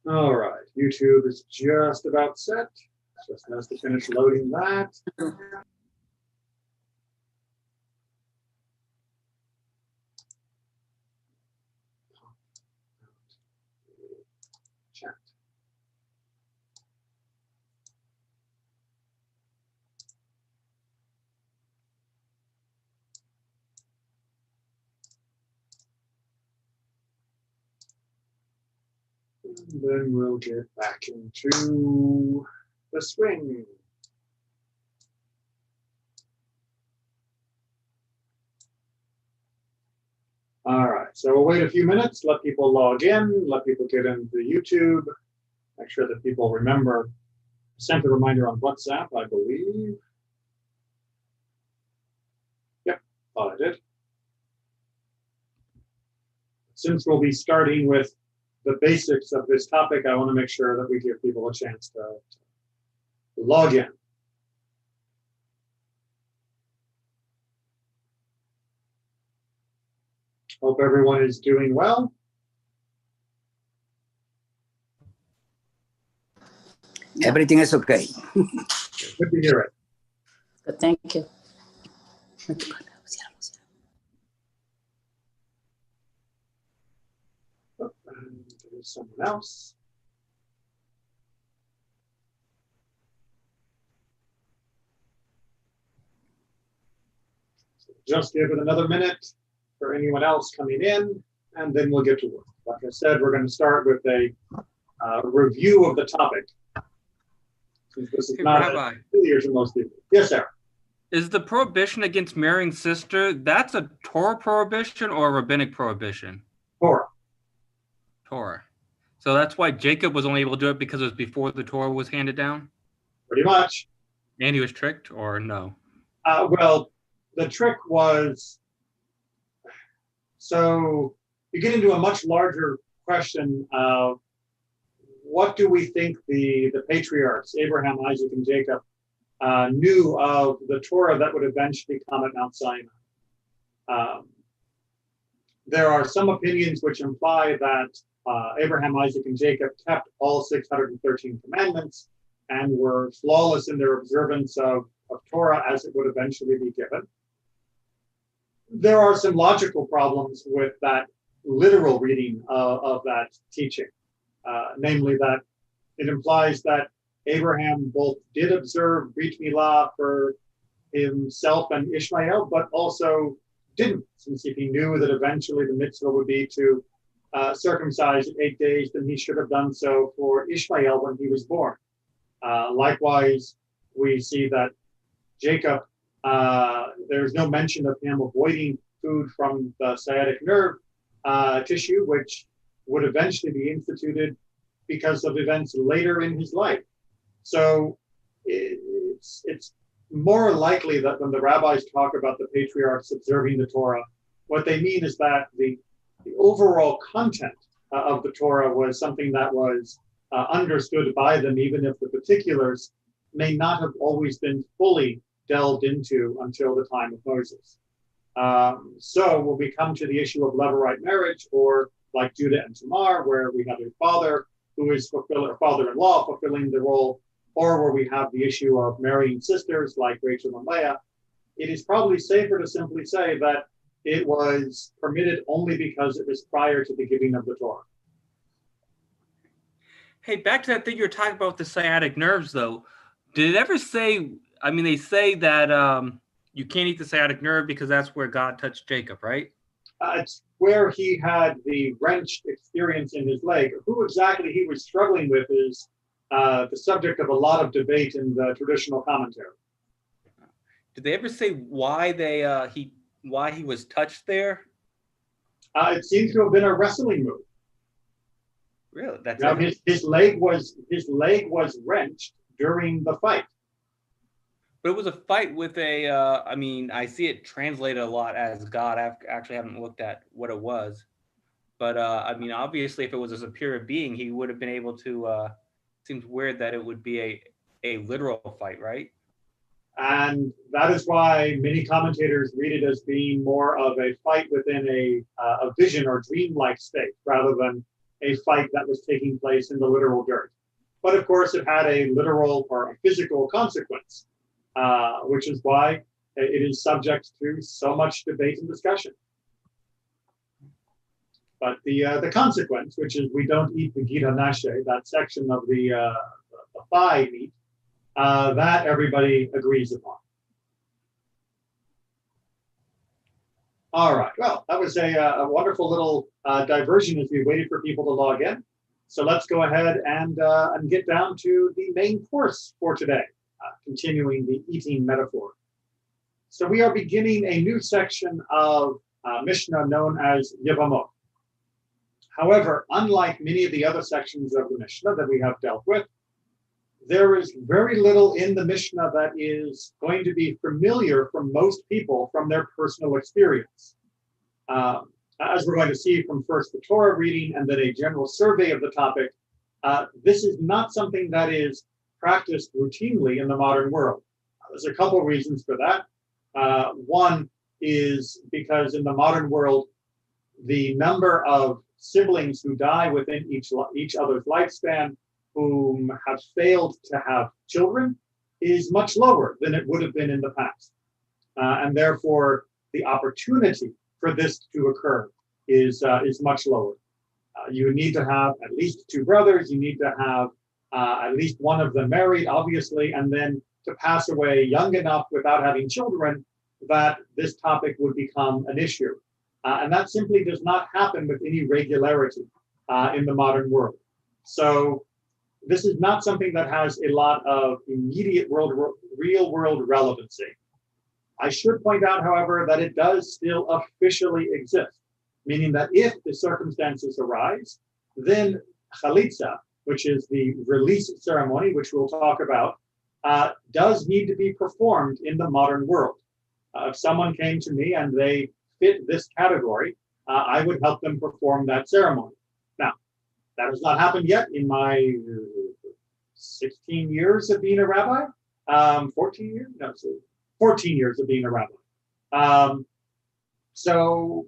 All right, YouTube is just about set. Just has to finish loading that. Chat. And then we'll get back into the swing. All right, so we'll wait a few minutes, let people log in, let people get into YouTube, make sure that people remember. Sent a reminder on WhatsApp, I believe. Yep, thought I did. Since we'll be starting with the basics of this topic, I want to make sure that we give people a chance to log in. Hope everyone is doing well. Everything is okay. Good to hear it. Thank you. Oh, and there's someone else. So just give it another minute for anyone else coming in, and then we'll get to work. Like I said, we're going to start with a review of the topic. Since this is not familiar to most people. Yes, sir. Is the prohibition against marrying sister, that's a Torah prohibition or a rabbinic prohibition? Torah. Torah. So that's why Jacob was only able to do it because it was before the Torah was handed down? Pretty much. And he was tricked, or no? Well, the trick was, so you get into a much larger question of what do we think the patriarchs, Abraham, Isaac, and Jacob, knew of the Torah that would eventually come at Mount Sinai? There are some opinions which imply that Abraham, Isaac, and Jacob kept all 613 commandments and were flawless in their observance of Torah as it would eventually be given. There are some logical problems with that literal reading of that teaching, namely that it implies that Abraham both did observe Brit Milah for himself and Ishmael, but also didn't, since if he knew that eventually the mitzvah would be to circumcise in 8 days, then he should have done so for Ishmael when he was born. Likewise, we see that Jacob, there's no mention of him avoiding food from the sciatic nerve tissue, which would eventually be instituted because of events later in his life. So it's more likely that when the rabbis talk about the patriarchs observing the Torah, what they mean is that the overall content of the Torah was something that was understood by them, even if the particulars may not have always been fully delved into until the time of Moses. So when we come to the issue of levirate marriage, or like Judah and Tamar, where we have a father who is father-in-law fulfilling the role, or where we have the issue of marrying sisters like Rachel and Leah, it is probably safer to simply say that it was permitted only because it was prior to the giving of the Torah. Hey, back to that thing you were talking about with the sciatic nerves, though. Did it ever say, I mean, they say that you can't eat the sciatic nerve because that's where God touched Jacob, right? It's where he had the wrenched experience in his leg. Who exactly he was struggling with is the subject of a lot of debate in the traditional commentary. Did they ever say why why he was touched there? It seems to have been a wrestling move. Really? That's his leg was wrenched during the fight. But it was a fight with a, I mean, I see it translated a lot as God. I actually haven't looked at what it was. But, I mean, obviously, if it was a superior being, he would have been able to, seems weird that it would be a literal fight, right? And that is why many commentators read it as being more of a fight within a vision or dream-like state, rather than a fight that was taking place in the literal dirt. But of course, it had a literal or a physical consequence, which is why it is subject to so much debate and discussion. But the consequence, which is we don't eat the gira nashe, that section of the thigh meat, that everybody agrees upon. All right, well, that was a wonderful little diversion as we waited for people to log in. So let's go ahead and get down to the main course for today, continuing the eating metaphor. So we are beginning a new section of Mishnah known as Yevamot. However, unlike many of the other sections of the Mishnah that we have dealt with, there is very little in the Mishnah that is going to be familiar for most people from their personal experience. As we're going to see from first the Torah reading and then a general survey of the topic, this is not something that is practiced routinely in the modern world. There's a couple of reasons for that. One is because in the modern world, the number of siblings who die within each other's lifespan whom have failed to have children is much lower than it would have been in the past. And therefore, the opportunity for this to occur is much lower. You need to have at least two brothers. You need to have at least one of them married, obviously, and then to pass away young enough without having children that this topic would become an issue. And that simply does not happen with any regularity in the modern world. So this is not something that has a lot of immediate real world relevancy. I should point out, however, that it does still officially exist, meaning that if the circumstances arise, then chalitza, which is the release ceremony, which we'll talk about, does need to be performed in the modern world. If someone came to me and they fit this category, I would help them perform that ceremony. Now, that has not happened yet in my 16 years of being a rabbi. 14 years? No, 14 years of being a rabbi. So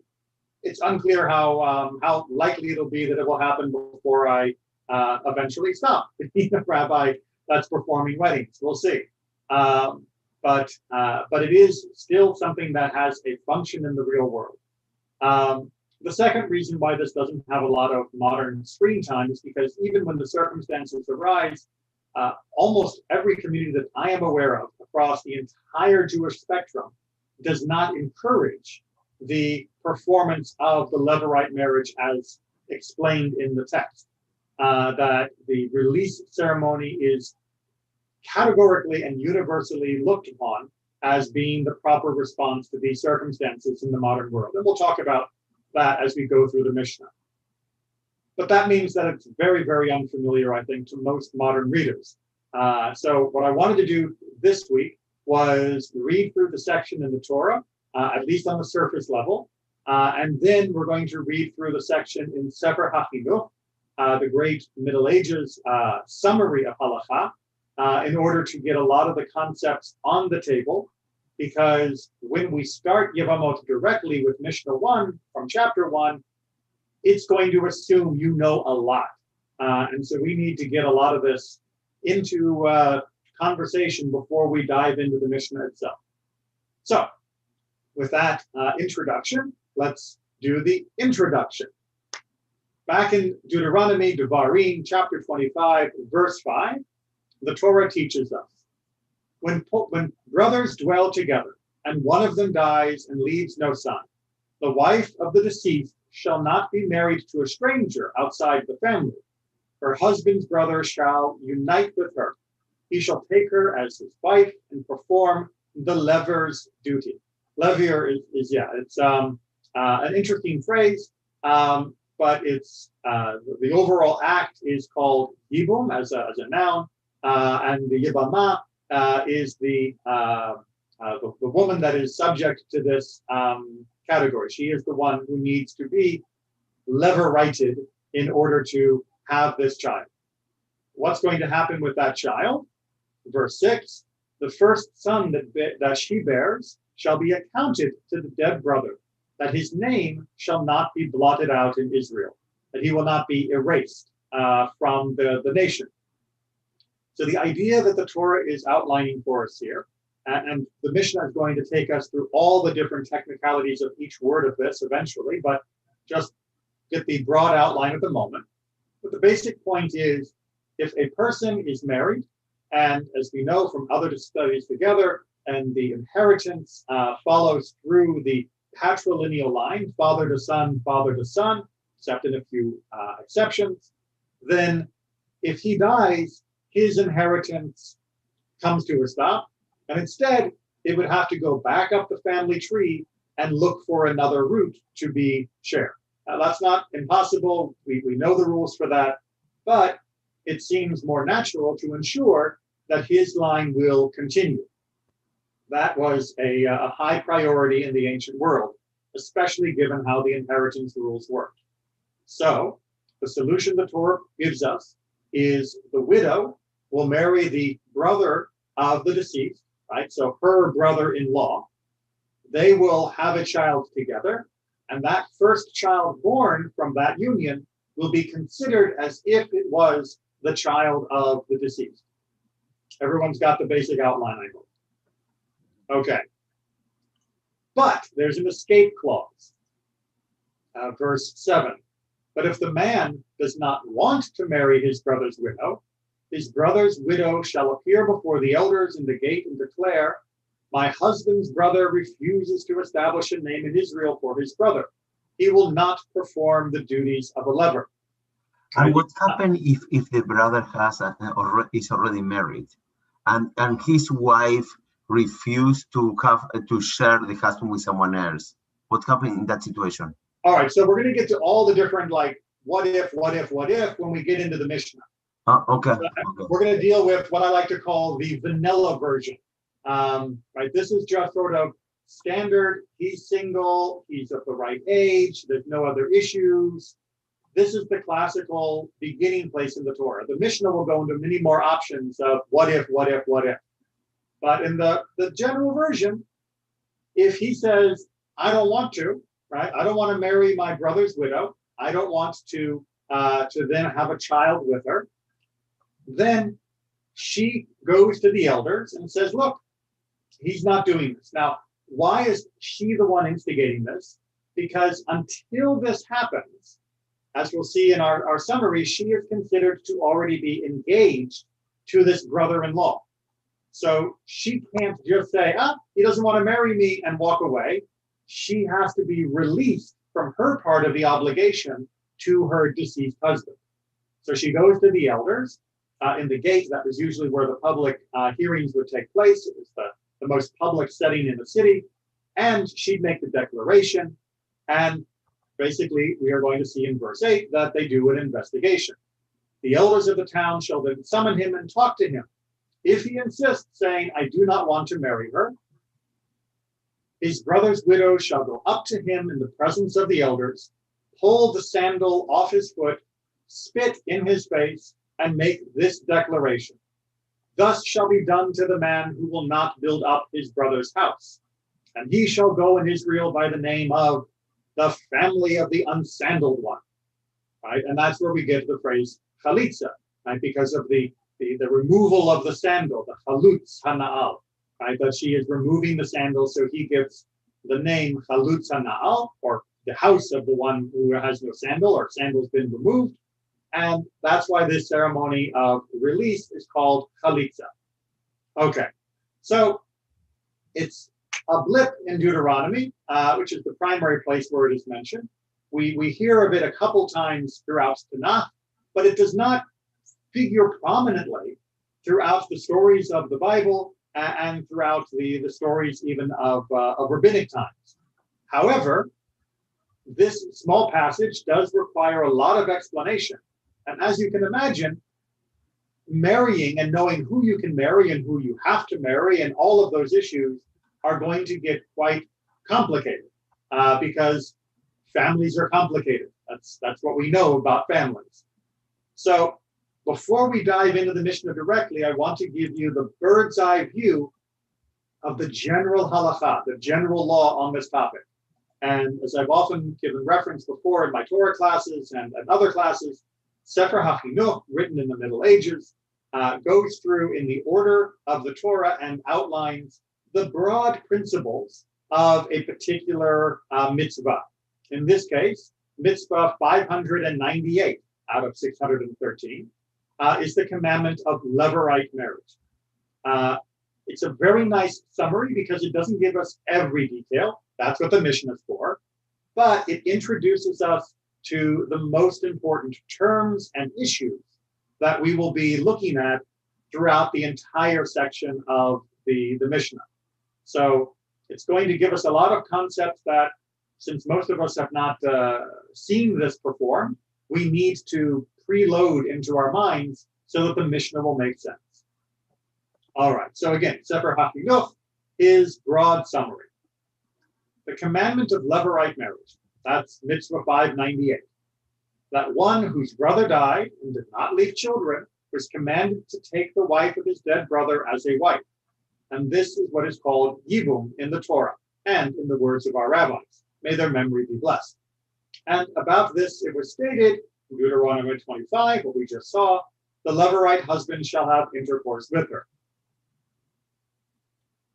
it's unclear how likely it'll be that it will happen before I eventually stop being a rabbi that's performing weddings. We'll see. But it is still something that has a function in the real world. The second reason why this doesn't have a lot of modern screen time is because even when the circumstances arise, almost every community that I am aware of across the entire Jewish spectrum does not encourage the performance of the Levirate marriage as explained in the text. That the release ceremony is categorically and universally looked upon as being the proper response to these circumstances in the modern world. And we'll talk about that as we go through the Mishnah. But that means that it's very, very unfamiliar, I think, to most modern readers. So what I wanted to do this week was read through the section in the Torah, at least on the surface level. And then we're going to read through the section in Sefer HaChinuch, the great Middle Ages summary of Halakha, in order to get a lot of the concepts on the table, because when we start Yevamot directly with Mishnah 1 from chapter 1, it's going to assume you know a lot. And so we need to get a lot of this into conversation before we dive into the Mishnah itself. So with that introduction, let's do the introduction. Back in Deuteronomy, Devarim, chapter 25, verse 5, the Torah teaches us, when brothers dwell together and one of them dies and leaves no son, the wife of the deceased shall not be married to a stranger outside the family. Her husband's brother shall unite with her. He shall take her as his wife and perform the levir's duty. Levir is it's an interesting phrase, but it's the overall act is called yibum as a noun. And the Yevamah is the woman that is subject to this category. She is the one who needs to be levirated in order to have this child. What's going to happen with that child? Verse 6, the first son that she bears shall be accounted to the dead brother, that his name shall not be blotted out in Israel. that he will not be erased from the nation. So the idea that the Torah is outlining for us here, and the Mishnah is going to take us through all the different technicalities of each word of this eventually, but just get the broad outline at the moment. But the basic point is, if a person is married, and as we know from other studies together, and the inheritance follows through the patrilineal line, father to son, except in a few exceptions, then if he dies, his inheritance comes to a stop, and instead it would have to go back up the family tree and look for another root to be shared. Now, that's not impossible. We know the rules for that, but it seems more natural to ensure that his line will continue. That was a high priority in the ancient world, especially given how the inheritance rules worked. So the solution the Torah gives us is the widow will marry the brother of the deceased, right? So her brother-in-law. They will have a child together, and that first child born from that union will be considered as if it was the child of the deceased. Everyone's got the basic outline, I hope. Okay. But there's an escape clause. Verse 7. But if the man does not want to marry his brother's widow shall appear before the elders in the gate and declare, my husband's brother refuses to establish a name in Israel for his brother. He will not perform the duties of a lever. And what happens if the brother is already married and his wife refused to share the husband with someone else? What happens in that situation? All right, so we're going to get to all the different what if when we get into the Mishnah. Okay. We're going to deal with what I like to call the vanilla version. Right, this is just sort of standard. He's single. He's of the right age. There's no other issues. This is the classical beginning place in the Torah. The Mishnah will go into many more options of what if. But in the general version, if he says, I don't want to, right? I don't want to marry my brother's widow. I don't want to then have a child with her. Then she goes to the elders and says, look, he's not doing this. Now, why is she the one instigating this? Because until this happens, as we'll see in our summary, she is considered to already be engaged to this brother-in-law. So she can't just say, he doesn't want to marry me and walk away. She has to be released from her part of the obligation to her deceased husband. So she goes to the elders in the gate. That was usually where the public hearings would take place. It was the most public setting in the city. And she'd make the declaration. And basically, we are going to see in verse 8 that they do an investigation. The elders of the town shall then summon him and talk to him. If he insists, saying, I do not want to marry her, his brother's widow shall go up to him in the presence of the elders, pull the sandal off his foot, spit in his face, and make this declaration. Thus shall be done to the man who will not build up his brother's house. And he shall go in Israel by the name of the family of the unsandaled one. Right? And that's where we get the phrase chalitza, right? Because of the removal of the sandal, the chalutz hana'al, right? That she is removing the sandal, so he gives the name chalutz hana'al, or the house of the one who has no sandal, or sandal's been removed. And that's why this ceremony of release is called chalitza. Okay, so it's a blip in Deuteronomy, which is the primary place where it is mentioned. We hear of it a couple times throughout Tanakh, but it does not figure prominently throughout the stories of the Bible and throughout the stories even of rabbinic times. However, this small passage does require a lot of explanation. And as you can imagine, marrying and knowing who you can marry and who you have to marry and all of those issues are going to get quite complicated because families are complicated. That's what we know about families. So before we dive into the Mishnah directly, I want to give you the bird's eye view of the general halakha, the general law on this topic. And as I've often given reference before in my Torah classes and other classes, Sefer HaChinuch, written in the Middle Ages, goes through in the order of the Torah and outlines the broad principles of a particular mitzvah. In this case, mitzvah 598 out of 613 is the commandment of levirate marriage. It's a very nice summary because it doesn't give us every detail. That's what the Mishnah is for. But it introduces us to the most important terms and issues that we will be looking at throughout the entire section of the Mishnah. So it's going to give us a lot of concepts that, since most of us have not seen this performed, we need to preload into our minds so that the Mishnah will make sense. All right, so again, Sefer HaChinuch is broad summary. The commandment of levirate marriage, that's mitzvah 598. That one whose brother died and did not leave children was commanded to take the wife of his dead brother as a wife. And this is what is called yibum in the Torah and in the words of our rabbis. May their memory be blessed. And about this, it was stated in Deuteronomy 25, what we just saw, the levirate husband shall have intercourse with her.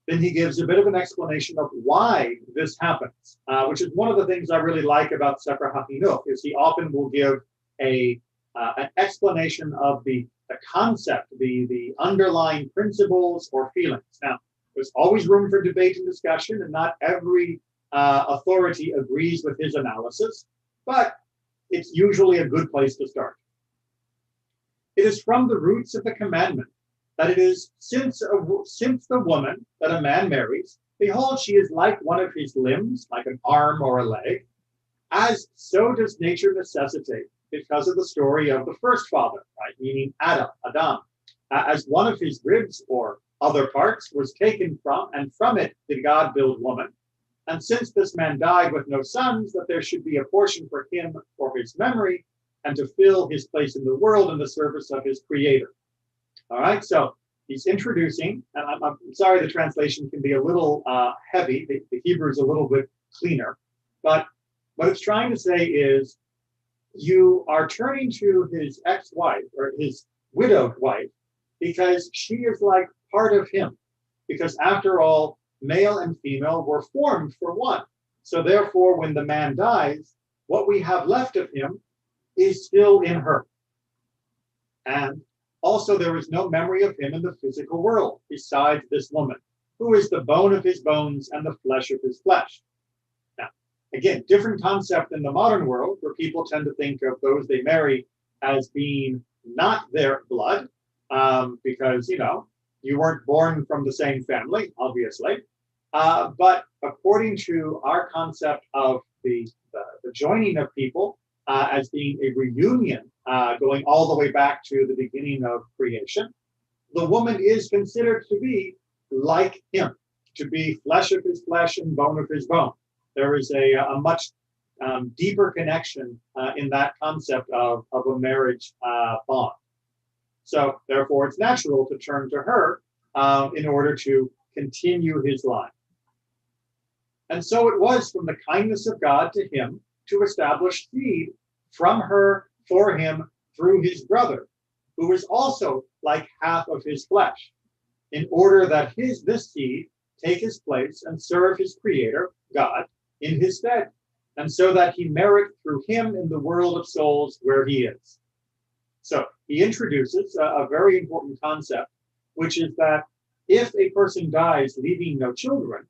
Then he gives a bit of an explanation of why this happens, which is one of the things I really like about Sefer HaChinuch, is he often will give an explanation of the concept, the underlying principles or feelings. Now, there's always room for debate and discussion, and not every authority agrees with his analysis, but it's usually a good place to start. It is from the roots of the commandment that it is since the woman that a man marries, behold, she is like one of his limbs, like an arm or a leg, as so does nature necessitate, because of the story of the first father, right? Meaning Adam, as one of his ribs or other parts was taken from, and from it did God build woman. And since this man died with no sons, that there should be a portion for him for his memory, and to fill his place in the world in the service of his creator. All right, so he's introducing, and I'm sorry the translation can be a little heavy, the Hebrew is a little bit cleaner, but what it's trying to say is you are turning to his ex-wife or his widowed wife because she is like part of him, because after all, male and female were formed for one. So therefore, when the man dies, what we have left of him is still in her. And also, there is no memory of him in the physical world besides this woman, who is the bone of his bones and the flesh of his flesh. Now, again, different concept in the modern world, where people tend to think of those they marry as being not their blood, because, you weren't born from the same family, obviously. But according to our concept of the joining of people as being a reunion, going all the way back to the beginning of creation, the woman is considered to be like him, to be flesh of his flesh and bone of his bone. There is a much deeper connection in that concept of a marriage bond. So therefore, it's natural to turn to her in order to continue his line. And so it was from the kindness of God to him to establish seed from her for him through his brother, who is also like half of his flesh, in order that this seed take his place and serve his creator, God, in his stead, and so that he merit through him in the world of souls where he is. So he introduces a very important concept, which is that if a person dies leaving no children,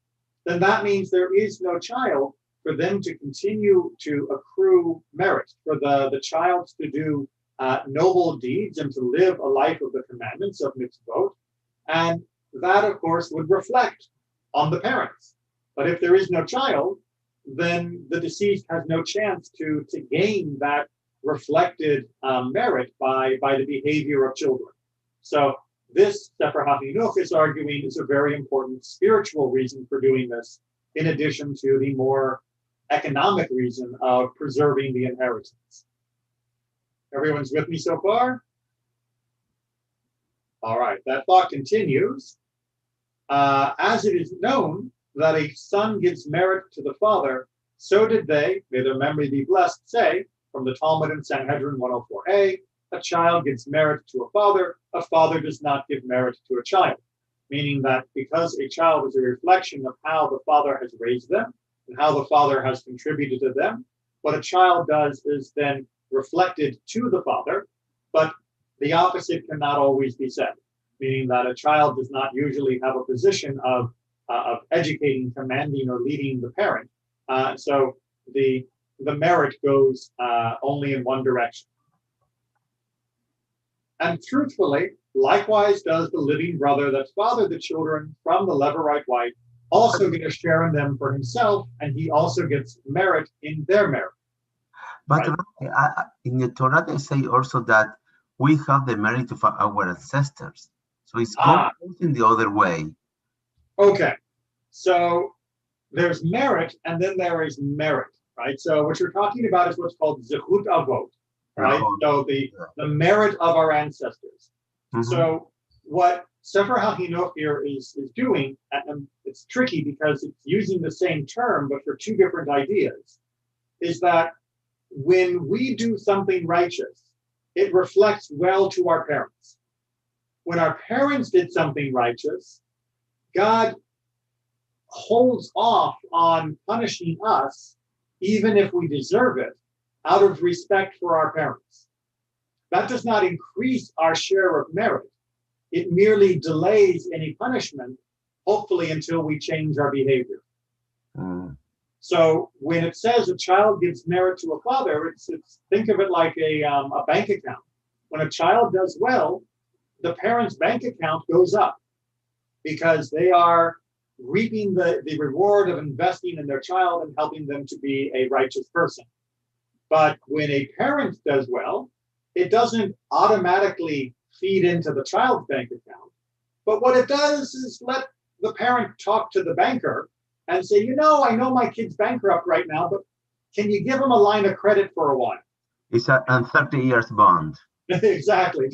then that means there is no child for them to continue to accrue merit, for the child to do noble deeds and to live a life of the commandments of mitzvot. And that, of course, would reflect on the parents. But if there is no child, then the deceased has no chance to gain that reflected merit by the behavior of children. So this, Sefer HaChinuch is arguing, is a very important spiritual reason for doing this, in addition to the more economic reason of preserving the inheritance. Everyone's with me so far? All right, that thought continues. As it is known that a son gives merit to the father, So did they, may their memory be blessed, say, from the Talmud in Sanhedrin 104a, a child gives merit to a father does not give merit to a child. Meaning that because a child is a reflection of how the father has raised them and how the father has contributed to them, what a child does is then reflected to the father, but the opposite cannot always be said, meaning that a child does not usually have a position of educating, commanding, or leading the parent. So the merit goes only in one direction. And truthfully, likewise does the living brother that fathered the children from the Levirate wife also get a share in them for himself, and he also gets merit in their merit. But Right? in the Torah, they say also that we have the merit of our ancestors. So it's going in the other way. Okay. So there's merit, and then there is merit, right? So what you're talking about is what's called zechut avot, right? So the merit of our ancestors. Mm-hmm. So what Sefer HaChinuch here is doing, and it's tricky because it's using the same term, but for two different ideas, is that when we do something righteous, it reflects well to our parents. When our parents did something righteous, God holds off on punishing us, even if we deserve it, out of respect for our parents. That does not increase our share of merit. It merely delays any punishment, hopefully until we change our behavior. So when it says a child gives merit to a father, it's think of it like a bank account. When a child does well, the parent's bank account goes up because they are reaping the reward of investing in their child and helping them to be a righteous person. But when a parent does well, it doesn't automatically feed into the child's bank account. But what it does is let the parent talk to the banker and say, I know my kid's bankrupt right now, but can you give him a line of credit for a while? It's a 30 years bond. Exactly.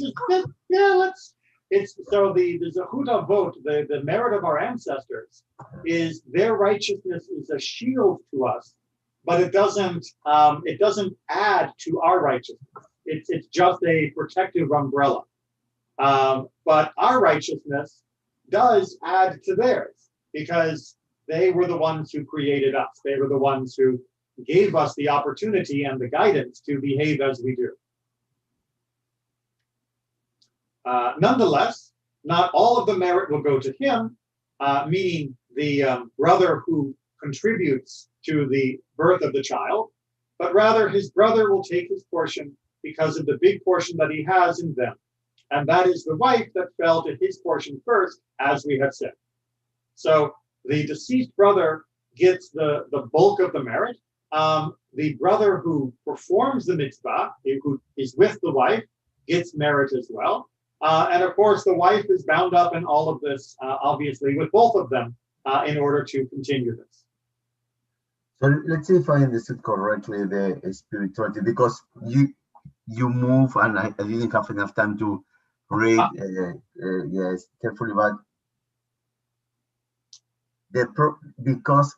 It's so the zechut avot, the merit of our ancestors, is their righteousness is a shield to us, but it doesn't add to our righteousness. It's just a protective umbrella. But our righteousness does add to theirs because they were the ones who created us. They were the ones who gave us the opportunity and the guidance to behave as we do. Nonetheless, not all of the merit will go to him, meaning the brother who contributes to the birth of the child, but rather his brother will take his portion because of the big portion that he has in them. And that is the wife that fell to his portion first, as we have said. So the deceased brother gets the bulk of the merit. The brother who performs the mitzvah, who is with the wife, gets merit as well. And of course, the wife is bound up in all of this, obviously, with both of them in order to continue this. So let's see if I understood correctly the spirituality, because you move, and I didn't have enough time to read yes carefully, but because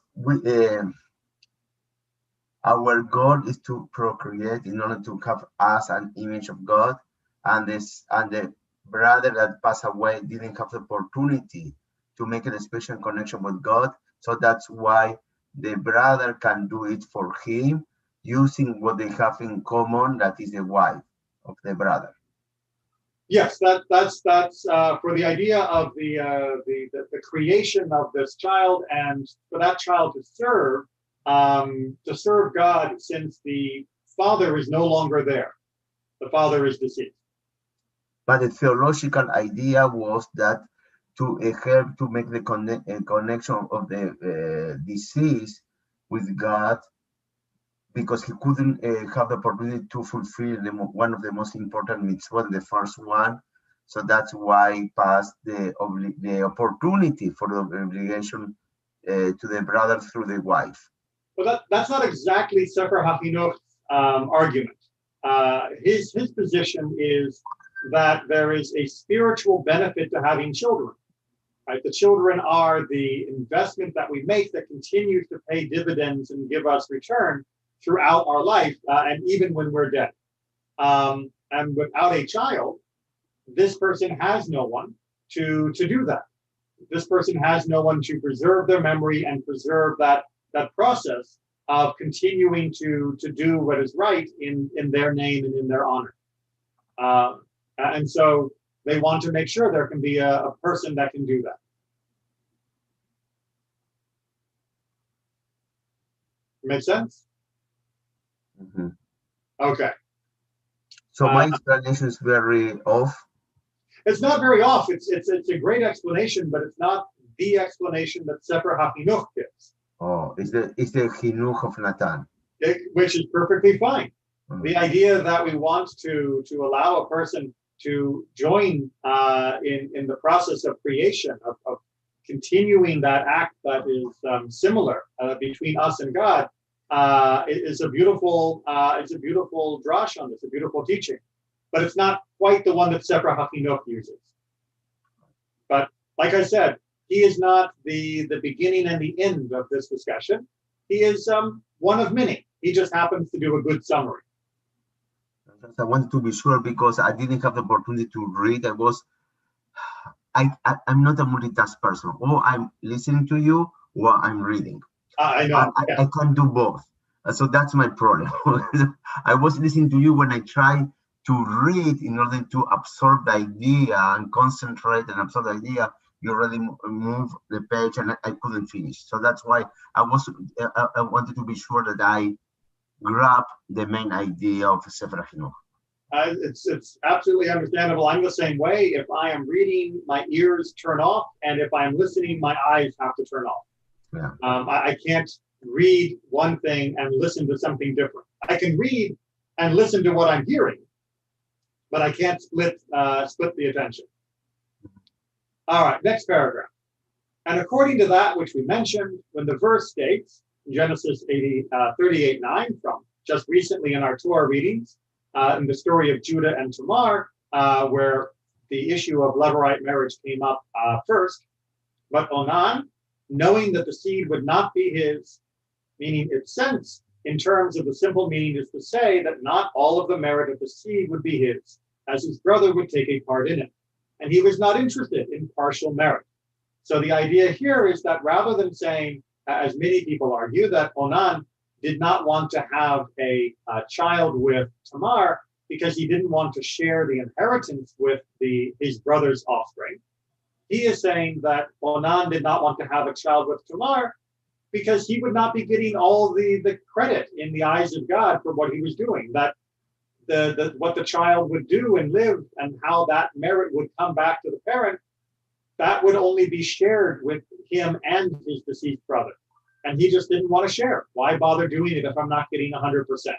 our goal is to procreate in order to have us an image of God, and the brother that passed away didn't have the opportunity to make a special connection with God, so that's why the brother can do it for him using what they have in common, that is the wife of the brother. Yes, that's for the idea of the creation of this child, and for that child to serve God, since the father is no longer there. The father is deceased. But the theological idea was that to help to make the connection of the deceased with God, because he couldn't have the opportunity to fulfill one of the most important mitzvot, the first one. So that's why he passed the opportunity for the obligation to the brother through the wife. Well, that's not exactly Sefer HaChinuch's argument. His position is that there is a spiritual benefit to having children. right? The children are the investment that we make that continues to pay dividends and give us return throughout our life, and even when we're dead. And without a child, this person has no one to do that. This person has no one to preserve their memory and preserve that process of continuing to do what is right in their name and in their honor. And so they want to make sure there can be a person that can do that. Make sense? Mhm. Okay. So my explanation is very off. It's not very off. It's a great explanation, but it's not the explanation that Sefer HaChinuch gives. Oh, it's the Chinuch of Natan. Which is perfectly fine. Mhm. The idea that we want to allow a person to join in the process of creation, of continuing that act that is similar between us and God, is a beautiful drash on this, a beautiful teaching. But it's not quite the one that Sefer HaChinuch uses. But like I said, he is not the beginning and the end of this discussion. He is one of many. He just happens to do a good summary. I wanted to be sure because I didn't have the opportunity to read. I'm not a multitask person. Or I'm listening to you, or I'm reading. I know. I can't do both. So that's my problem. I was listening to you when I tried to read in order to absorb the idea and concentrate and absorb the idea. You already moved the page and I couldn't finish. So that's why I wanted to be sure that I grab the main idea of Sefer HaChinuch. It's absolutely understandable. I'm the same way. If I am reading, my ears turn off, and if I'm listening, my eyes have to turn off. Yeah. I can't read one thing and listen to something different. I can read and listen to what I'm hearing, but I can't split the attention. All right, next paragraph. And according to that which we mentioned, when the verse states, in Genesis 38:9, from just recently in our Torah readings, in the story of Judah and Tamar, where the issue of Levirate marriage came up first, but Onan, knowing that the seed would not be his, meaning its sense in terms of the simple meaning is to say that not all of the merit of the seed would be his, as his brother would take a part in it. And he was not interested in partial merit. So the idea here is that rather than saying, as many people argue, that Onan did not want to have a child with Tamar because he didn't want to share the inheritance with his brother's offspring, he is saying that Onan did not want to have a child with Tamar because he would not be getting all the credit in the eyes of God for what he was doing, that what the child would do and live and how that merit would come back to the parent, that would only be shared with him and his deceased brother. And he just didn't want to share. Why bother doing it if I'm not getting 100%?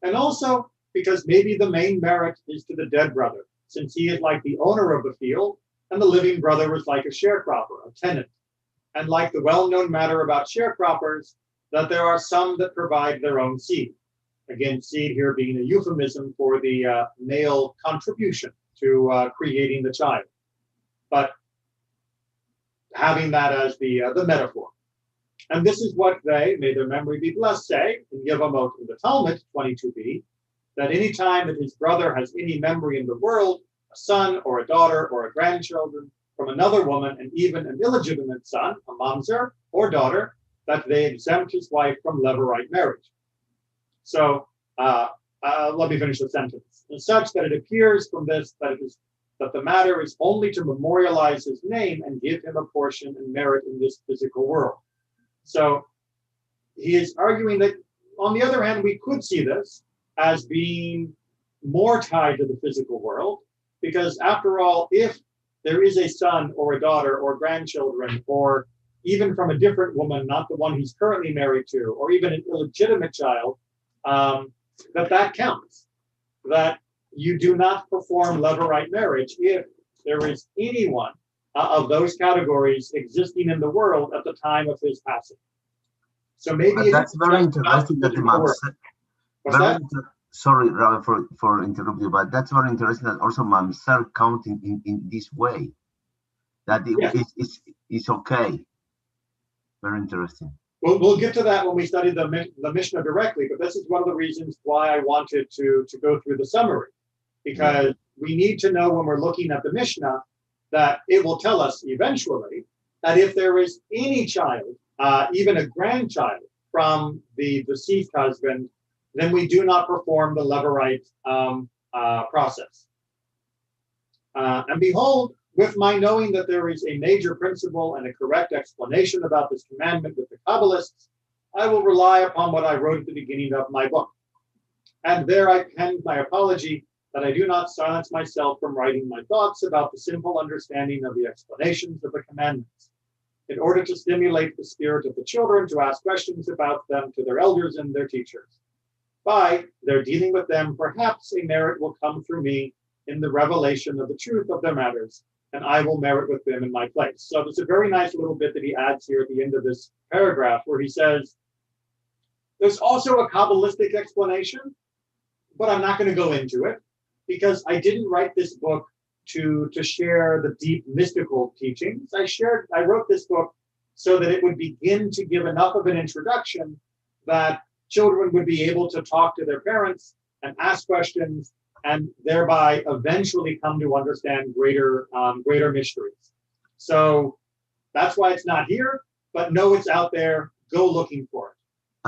And also because maybe the main merit is to the dead brother, since he is like the owner of the field, and the living brother was like a sharecropper, a tenant. And like the well-known matter about sharecroppers, that there are some that provide their own seed. Again, seed here being a euphemism for the male contribution to creating the child. But having that as the metaphor. And this is what they, may their memory be blessed, say in Yevamot in the Talmud 22b, that any time that his brother has any memory in the world, a son or a daughter or a grandchildren from another woman, and even an illegitimate son, a mamzer or daughter, that they exempt his wife from levirate marriage. So let me finish the sentence. And such that it appears from this that the matter is only to memorialize his name and give him a portion and merit in this physical world. So he is arguing that, on the other hand, we could see this as being more tied to the physical world, because after all, if there is a son or a daughter or grandchildren, or even from a different woman, not the one he's currently married to, or even an illegitimate child, that counts. That you do not perform levirate marriage if there is anyone of those categories existing in the world at the time of his passing. So maybe that's very interesting that the mamzer. Sorry, Robert, for interrupting you, but that's very interesting that also mamzer counting in this way. that Yes. it's okay. Very interesting. We'll get to that when we study the Mishnah directly, but this is one of the reasons why I wanted to go through the summary, because we need to know when we're looking at the Mishnah that it will tell us eventually that if there is any child, even a grandchild from the deceased husband, then we do not perform the levirate process. And behold, with my knowing that there is a major principle and a correct explanation about this commandment with the Kabbalists, I will rely upon what I wrote at the beginning of my book. And there I penned my apology that I do not silence myself from writing my thoughts about the simple understanding of the explanations of the commandments, in order to stimulate the spirit of the children to ask questions about them to their elders and their teachers. By their dealing with them, perhaps a merit will come through me in the revelation of the truth of their matters, and I will merit with them in my place. So there's a very nice little bit that he adds here at the end of this paragraph where he says, there's also a Kabbalistic explanation, but I'm not going to go into it because I didn't write this book to share the deep mystical teachings. I wrote this book so that it would begin to give enough of an introduction that children would be able to talk to their parents and ask questions, and thereby eventually come to understand greater mysteries. So that's why it's not here, but know it's out there. Go looking for it.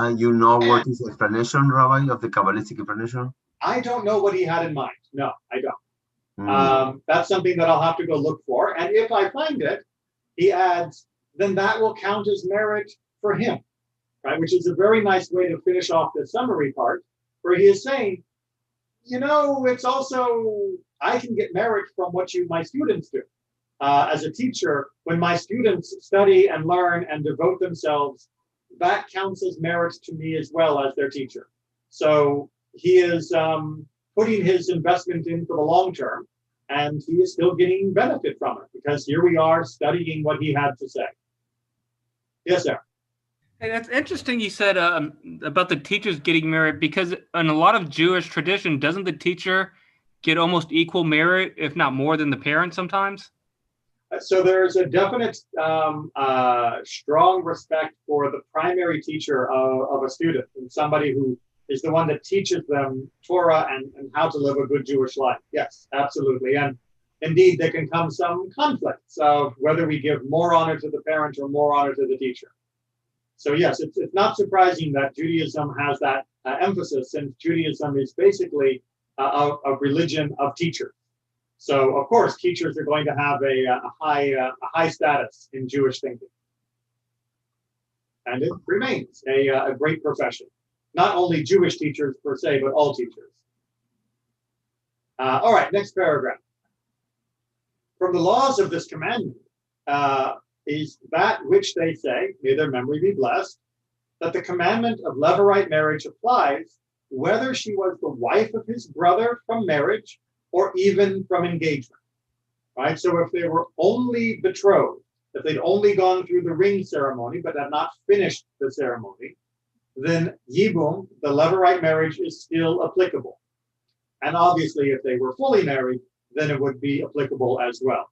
And you know what is the explanation, Rabbi, of the Kabbalistic explanation? I don't know what he had in mind. No, I don't. That's something that I'll have to go look for. And if I find it, he adds, then that will count as merit for him, right? Which is a very nice way to finish off the summary part, where he is saying, it's also, I can get merit from what my students do. As a teacher, when my students study and learn and devote themselves, that counts as merit to me as well as their teacher. So he is putting his investment in for the long term, and he is still getting benefit from it because here we are studying what he had to say. Yes, sir. Hey, that's interesting you said about the teachers getting merit, because in a lot of Jewish tradition, doesn't the teacher get almost equal merit, if not more than the parent sometimes? So there's a definite strong respect for the primary teacher of a student, and somebody who is the one that teaches them Torah and how to live a good Jewish life. Yes, absolutely. And indeed, there can come some conflicts of whether we give more honor to the parent or more honor to the teacher. So yes, it's not surprising that Judaism has that emphasis, since Judaism is basically a religion of teachers. So of course, teachers are going to have a high status in Jewish thinking, and it remains a great profession. Not only Jewish teachers per se, but all teachers. All right, next paragraph. From the laws of this commandment, is that which they say, may their memory be blessed, that the commandment of levirate marriage applies whether she was the wife of his brother from marriage or even from engagement, right? So if they were only betrothed, if they'd only gone through the ring ceremony but had not finished the ceremony, then yibum, the levirate marriage, is still applicable. And obviously, if they were fully married, then it would be applicable as well.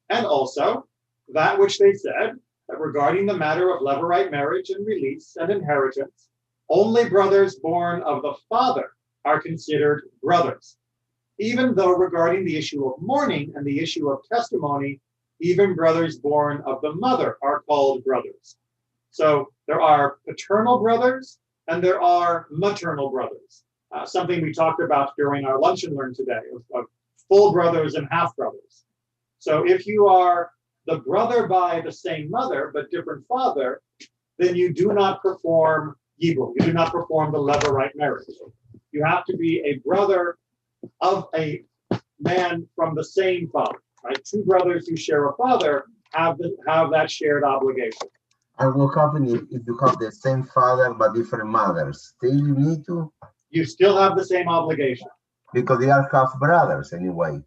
And also, that which they said, that regarding the matter of levirate marriage and release and inheritance, only brothers born of the father are considered brothers, even though regarding the issue of mourning and the issue of testimony, even brothers born of the mother are called brothers. So there are paternal brothers and there are maternal brothers, something we talked about during our lunch and learn today, of full brothers and half brothers. So if you are the brother by the same mother but different father, then you do not perform yibum. You do not perform the levirate marriage. You have to be a brother of a man from the same father. Right? Two brothers who share a father have that shared obligation. And what happens if you have the same father but different mothers? Still you need to? You still have the same obligation. Because they are half brothers anyway.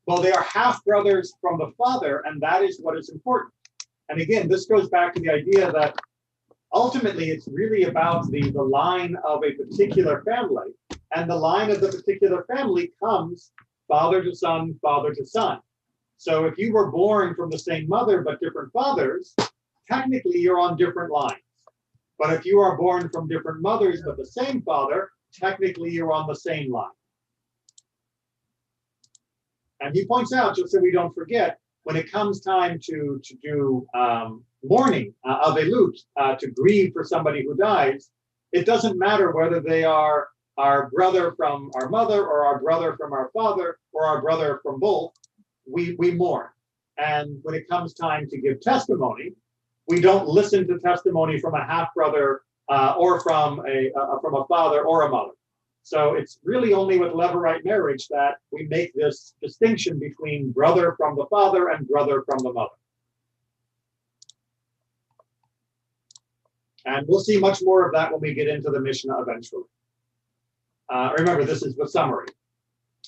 Well, they are half brothers from the father, and that is what is important. And again, this goes back to the idea that ultimately it's really about the line of a particular family. And the line of the particular family comes father to son, father to son. So if you were born from the same mother but different fathers, technically you're on different lines. But if you are born from different mothers but the same father, technically you're on the same line. And he points out, just so we don't forget, when it comes time to do mourning, avelut, to grieve for somebody who dies, it doesn't matter whether they are our brother from our mother or our brother from our father or our brother from both. We mourn. And when it comes time to give testimony, we don't listen to testimony from a half brother or from a father or a mother. So it's really only with levirate marriage that we make this distinction between brother from the father and brother from the mother. And we'll see much more of that when we get into the Mishnah eventually. Remember, this is the summary.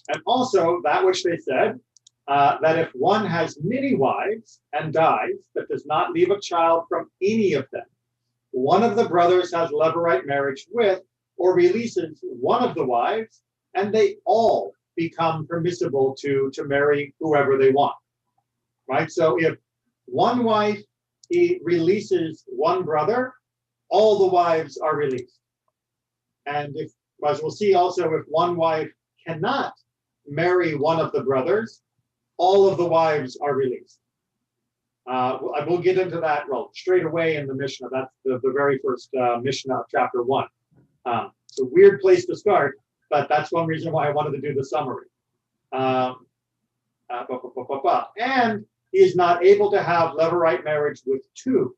And also that which they said, that if one has many wives and dies, but does not leave a child from any of them, one of the brothers has levirate marriage with or releases one of the wives, and they all become permissible to marry whoever they want, right? So if one wife, he releases one brother, all the wives are released. And if, as we'll see also, if one wife cannot marry one of the brothers, all of the wives are released. We'll get into that straight away in the Mishnah. That's the very first Mishnah of chapter 1. It's a weird place to start, but that's one reason why I wanted to do the summary. And he is not able to have levirate marriage with two,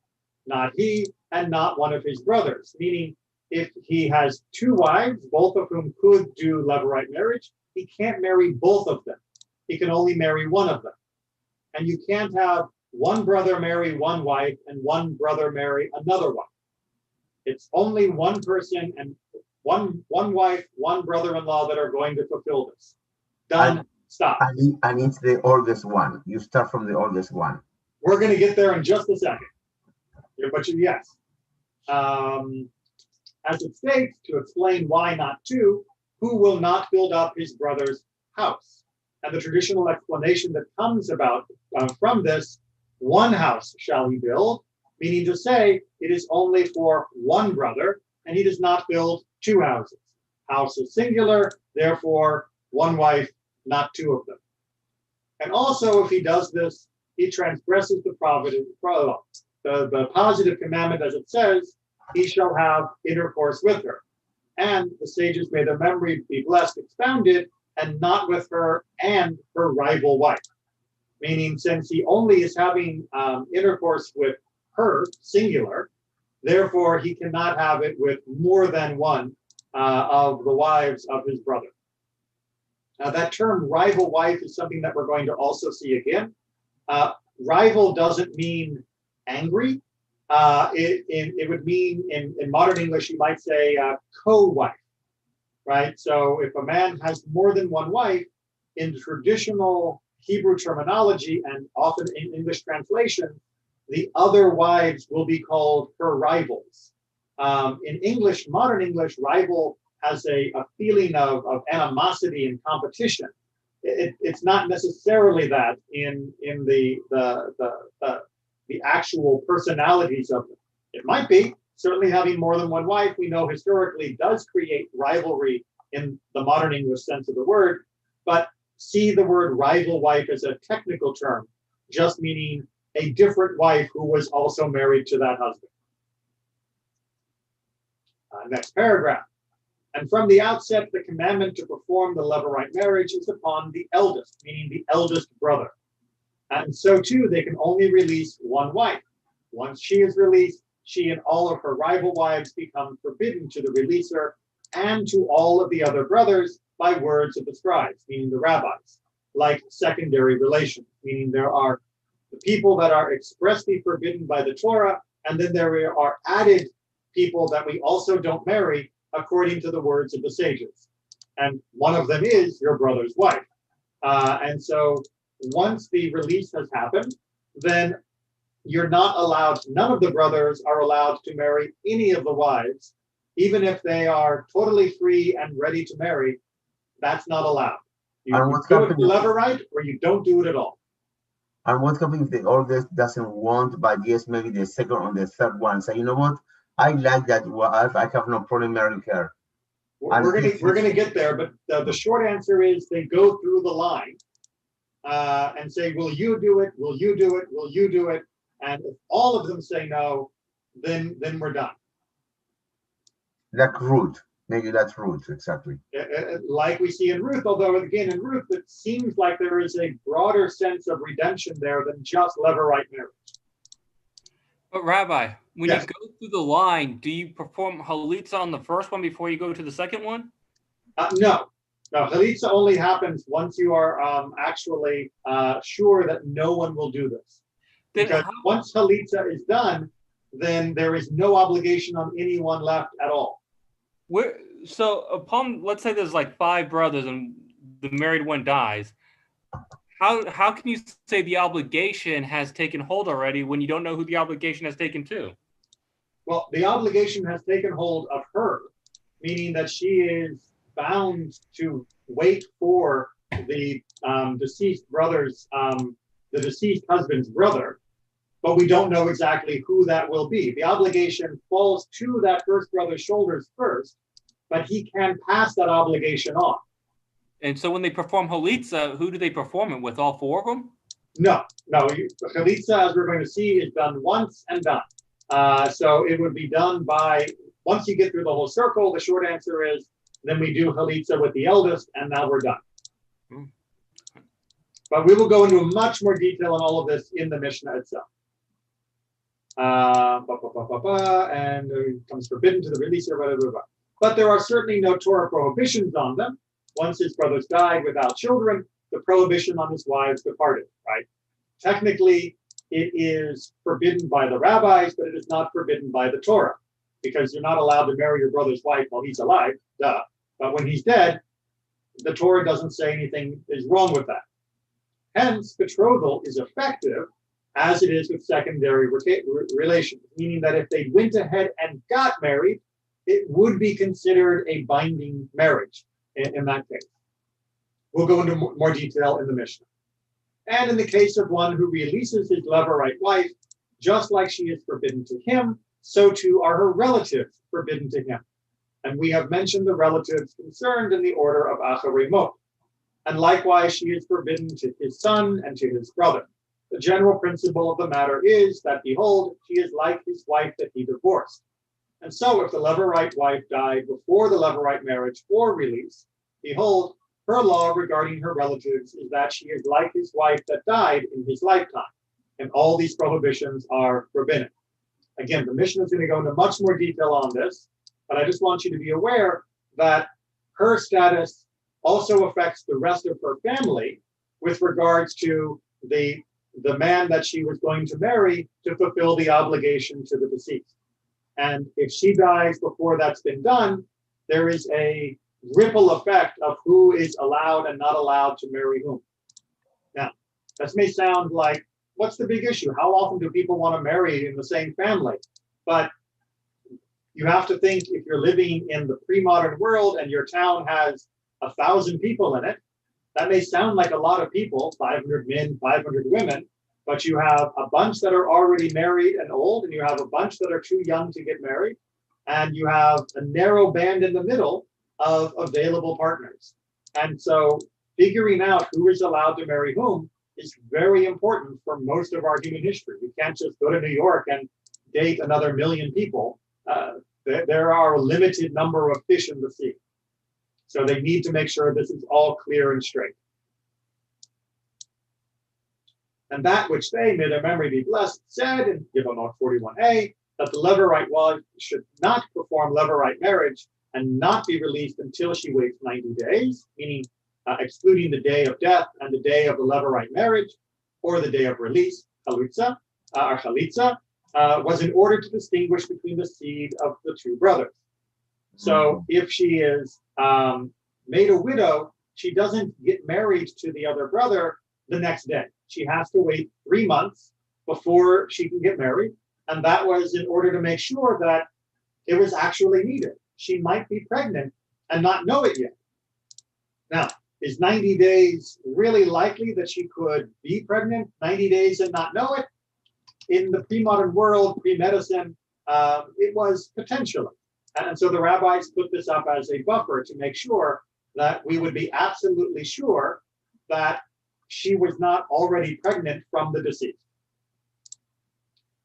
not he and not one of his brothers. Meaning, if he has two wives, both of whom could do levirate marriage, he can't marry both of them. He can only marry one of them. And you can't have one brother marry one wife and one brother marry another wife. It's only one person and one wife, one brother-in-law that are going to fulfill this. Done. Stop. And it's the oldest one. You start from the oldest one. We're going to get there in just a second. But yes. As it states, to explain why not two, who will not build up his brother's house. And the traditional explanation that comes about from this, one house shall he build, meaning to say it is only for one brother, and he does not build two houses. House is singular, therefore one wife, not two of them. And also, if he does this, he transgresses the positive commandment, as it says, he shall have intercourse with her. And the sages, may their memory be blessed, expounded, and not with her and her rival wife. Meaning, since he only is having intercourse with her, singular, therefore he cannot have it with more than one of the wives of his brother. Now, that term rival wife is something that we're going to also see again. Rival doesn't mean angry. It would mean, in modern English, you might say co-wife, right? So if a man has more than one wife, in traditional Hebrew terminology and often in English translation, the other wives will be called her rivals. In English, modern English, rival has a feeling of animosity and competition. It's not necessarily that in the actual personalities of them. It might be. Certainly having more than one wife, we know historically does create rivalry in the modern English sense of the word, but see the word rival wife as a technical term, just meaning a different wife who was also married to that husband. Next paragraph. And from the outset, the commandment to perform the levirate marriage is upon the eldest, meaning the eldest brother. And so too, they can only release one wife. Once she is released, she and all of her rival wives become forbidden to the releaser and to all of the other brothers by words of the scribes, meaning the rabbis, like secondary relations, meaning there are the people that are expressly forbidden by the Torah, and then there are added people that we also don't marry according to the words of the sages. And one of them is your brother's wife. And so once the release has happened, then you're not allowed, none of the brothers are allowed to marry any of the wives, even if they are totally free and ready to marry. That's not allowed. You do it levirate or you don't do it at all. And what happens if the oldest doesn't want, but yes, maybe the second or the third one say, you know what, I like that wife, I have no problem marrying her. We're gonna get there, but the short answer is they go through the line and say, will you do it? Will you do it? Will you do it? And if all of them say no, then we're done. Like Ruth, maybe that's Ruth, exactly. Like we see in Ruth, although again in Ruth, it seems like there is a broader sense of redemption there than just levirate marriage. But Rabbi, when Yes. you go through the line, do you perform halitza on the first one before you go to the second one? No, chalitza only happens once you are actually sure that no one will do this. Then Because once chalitza is done, then there is no obligation on anyone left at all. So upon, let's say there's like 5 brothers and the married one dies. How can you say the obligation has taken hold already when you don't know who the obligation has taken to? Well, the obligation has taken hold of her, meaning that she is bound to wait for the deceased brother's, the deceased husband's brother, but we don't know exactly who that will be. The obligation falls to that first brother's shoulders first, but he can pass that obligation on. And so when they perform halitza, who do they perform it with? All 4 of them? No. Chalitza, as we're going to see, is done once and done. So it would be done by, once you get through the whole circle, the short answer is, then we do chalitza with the eldest, and now we're done. But we will go into much more detail on all of this in the Mishnah itself. And it comes forbidden to the releaser, blah, blah, blah. But there are certainly no Torah prohibitions on them. Once his brothers died without children, the prohibition on his wives departed, right? Technically, it is forbidden by the rabbis, but it is not forbidden by the Torah, because you're not allowed to marry your brother's wife while he's alive, duh. But when he's dead, the Torah doesn't say anything is wrong with that. Hence, betrothal is effective as it is with secondary relations, meaning that if they went ahead and got married, it would be considered a binding marriage in that case. We'll go into more detail in the Mishnah. And in the case of one who releases his levirate wife, just like she is forbidden to him, so too are her relatives forbidden to him. And we have mentioned the relatives concerned in the order of Yevamot. And likewise, she is forbidden to his son and to his brother. The general principle of the matter is that, behold, she is like his wife that he divorced. And so if the levirate wife died before the levirate marriage or release, behold, her law regarding her relatives is that she is like his wife that died in his lifetime. And all these prohibitions are forbidden. Again, the Mishnah is going to go into much more detail on this, but I just want you to be aware that her status also affects the rest of her family with regards to the man that she was going to marry to fulfill the obligation to the deceased. And if she dies before that's been done, there is a ripple effect of who is allowed and not allowed to marry whom. Now, this may sound like, what's the big issue? How often do people want to marry in the same family? But you have to think, if you're living in the pre-modern world and your town has 1,000 people in it, that may sound like a lot of people, 500 men, 500 women, but you have a bunch that are already married and old, and you have a bunch that are too young to get married, and you have a narrow band in the middle of available partners. And so figuring out who is allowed to marry whom is very important for most of our human history. You can't just go to New York and date another 1 million people. There are a limited number of fish in the sea. So they need to make sure this is all clear and straight. And that which they, may their memory be blessed, said in Yevamot 41a, that the levirate wife should not perform levirate marriage and not be released until she waits 90 days, meaning excluding the day of death and the day of the levirate marriage, or the day of release, chalitza, was in order to distinguish between the seed of the 2 brothers. So if she is made a widow, she doesn't get married to the other brother the next day. She has to wait 3 months before she can get married. And that was in order to make sure that it was actually needed. She might be pregnant and not know it yet. Now, Is 90 days really likely that she could be pregnant 90 days and not know it? In the pre-modern world, pre-medicine, it was potentially. And so the rabbis put this up as a buffer to make sure that we would be absolutely sure that she was not already pregnant from the deceased.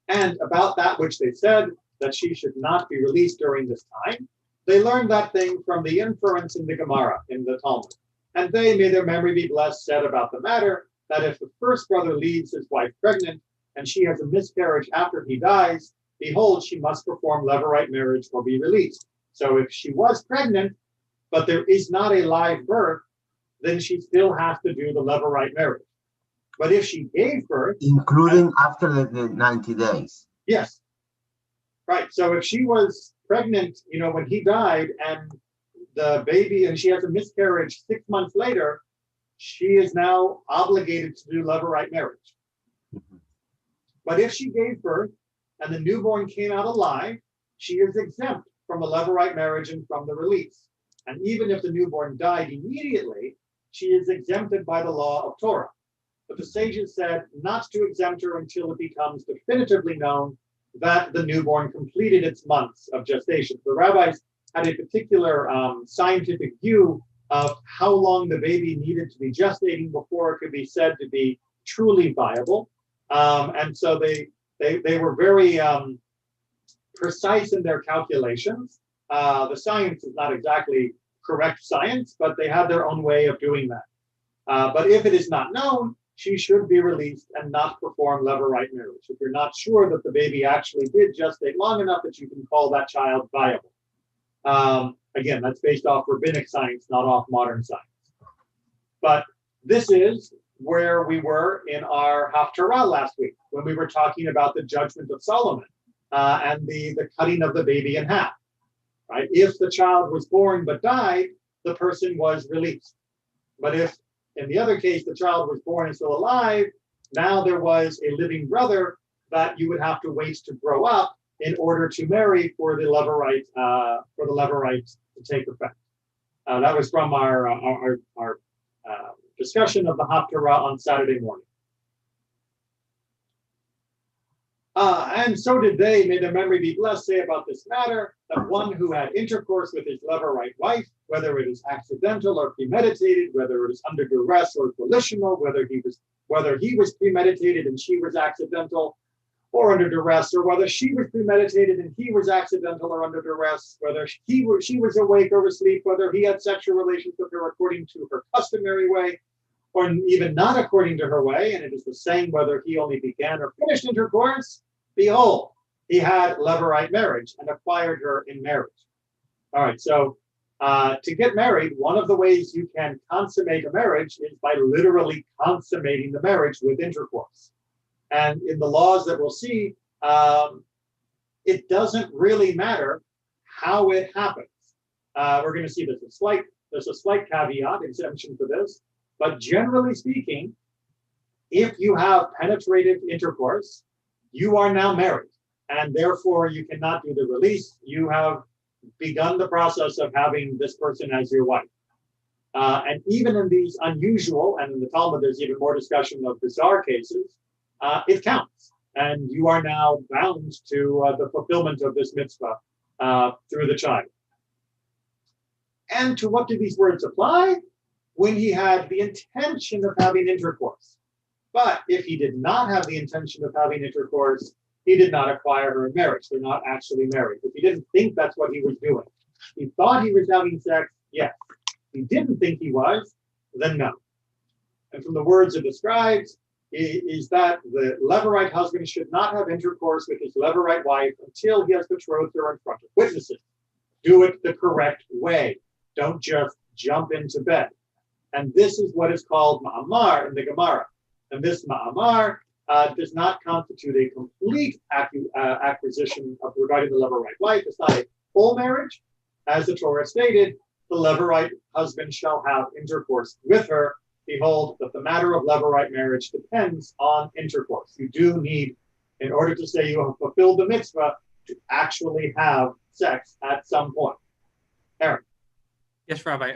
And about that which they said, that she should not be released during this time, they learned that thing from the inference in the Gemara, in the Talmud. And they, may their memory be blessed, said about the matter, that if the first brother leaves his wife pregnant, and she has a miscarriage after he dies, behold, she must perform levirate marriage or be released. So if she was pregnant, but there is not a live birth, then she still has to do the levirate marriage. But if she gave birth, including after the 90 days. Yes. Right. So if she was pregnant, when he died, and the baby, and she has a miscarriage 6 months later, she is now obligated to do levirate marriage. Mm-hmm. But if she gave birth and the newborn came out alive, she is exempt from the levirate marriage and from the release. And even if the newborn died immediately, she is exempted by the law of Torah. But the sages said not to exempt her until it becomes definitively known that the newborn completed its months of gestation. The rabbis had a particular scientific view of how long the baby needed to be gestating before it could be said to be truly viable. And so they were very precise in their calculations. The science is not exactly correct science, but they had their own way of doing that. But if it is not known, she should be released and not perform levirate marriage. If you're not sure that the baby actually did gestate long enough that you can call that child viable. Again, that's based off rabbinic science, not off modern science. But this is where we were in our Haftarah last week, when we were talking about the judgment of Solomon and the cutting of the baby in half. Right? If the child was born but died, the person was released. But if, in the other case, the child was born and still alive, now there was a living brother that you would have to wait to grow up in order to marry for the levirate to take effect. That was from our discussion of the Haftarah on Saturday morning. And so did they, may their memory be blessed, say about this matter, that one who had intercourse with his levirate wife, whether it is accidental or premeditated, whether it is under duress or volitional, whether he was premeditated and she was accidental or under duress, or whether she was premeditated and he was accidental or under duress, whether she was awake or asleep, whether he had sexual relations with her according to her customary way, or even not according to her way, and it is the same whether he only began or finished intercourse, behold, he had levirate marriage and acquired her in marriage. All right, so to get married, one of the ways you can consummate a marriage is by literally consummating the marriage with intercourse. And in the laws that we'll see, it doesn't really matter how it happens. We're going to see there's a slight caveat, exemption for this. But generally speaking, if you have penetrative intercourse, you are now married, and therefore you cannot do the release. You have begun the process of having this person as your wife. And even in these unusual, and in the Talmud there's even more discussion of bizarre cases, it counts. And you are now bound to the fulfillment of this mitzvah through the child. And to what do these words apply? When he had the intention of having intercourse. But if he did not have the intention of having intercourse, he did not acquire her in marriage. They're not actually married. If he didn't think that's what he was doing, he thought he was having sex, yes. If he didn't think he was, then no. And from the words of the scribes, is that the levirate husband should not have intercourse with his levirate wife until he has betrothed her in front of witnesses. Do it the correct way. Don't just jump into bed. And this is what is called ma'amar in the Gemara. And this ma'amar does not constitute a complete acquisition of regarding the levirate wife. It's not a full marriage. As the Torah stated, the levirate husband shall have intercourse with her. Behold, that the matter of levirate marriage depends on intercourse. You do need, in order to say you have fulfilled the mitzvah, to actually have sex at some point. Aaron. Yes, Rabbi.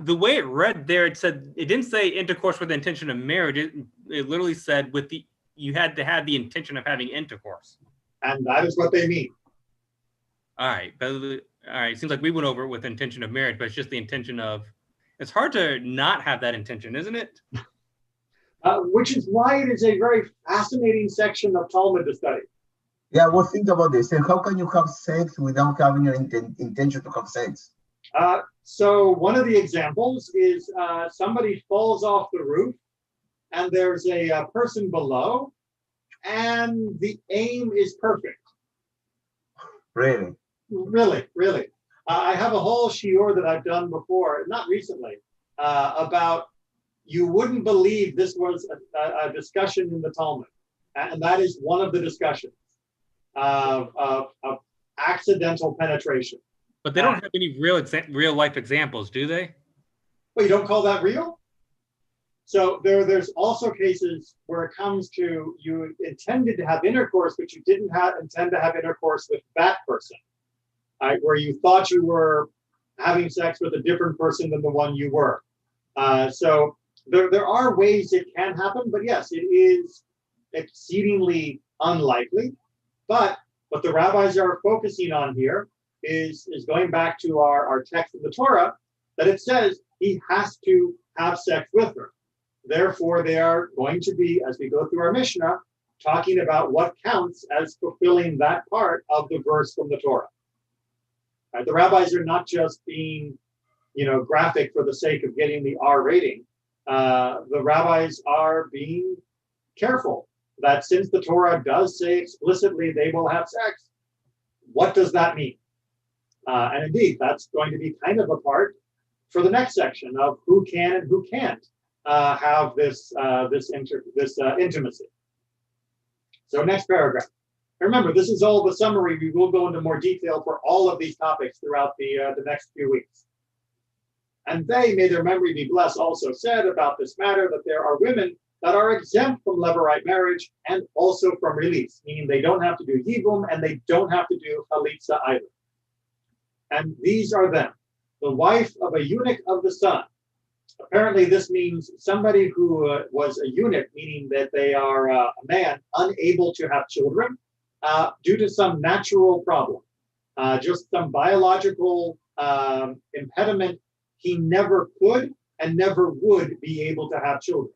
the way it read there, it didn't say intercourse with the intention of marriage. It literally said you had to have the intention of having intercourse. And that is what they mean. All right. It seems like we went over it with intention of marriage, but it's just the intention of. It's hard to not have that intention, isn't it? Which is why it is a very fascinating section of Talmud to study. Yeah, well, think about this. And how can you have sex without having an intention to have sex? So one of the examples is somebody falls off the roof and there's a person below and the aim is perfect. Really? Really. I have a whole shiur that I've done before, not recently, about you wouldn't believe this was a discussion in the Talmud. And that is one of the discussions of accidental penetration. But they don't have any real life examples, do they? Well, you don't call that real? So there's also cases where it comes to you intended to have intercourse, but you didn't intend to have intercourse with that person, right? Where you thought you were having sex with a different person than the one you were. So there are ways it can happen, but yes, it is exceedingly unlikely. But what the rabbis are focusing on here is going back to our text in the Torah, that it says he has to have sex with her. Therefore, they are going to be, as we go through our Mishnah, talking about what counts as fulfilling that part of the verse from the Torah. Right? The rabbis are not just being, graphic for the sake of getting the R rating. The rabbis are being careful that since the Torah does say explicitly they will have sex, what does that mean? And indeed, that's going to be kind of a part for the next section of who can and who can't have this intimacy. So next paragraph. Remember, this is all the summary. We will go into more detail for all of these topics throughout the next few weeks. And they, may their memory be blessed, also said about this matter that there are women that are exempt from levirate marriage and also from release, meaning they don't have to do yibum and they don't have to do chalitza either. And these are them: the wife of a eunuch of the sun. Apparently, this means somebody who was a eunuch, meaning that they are a man unable to have children due to some natural problem, just some biological impediment. He never could and never would be able to have children.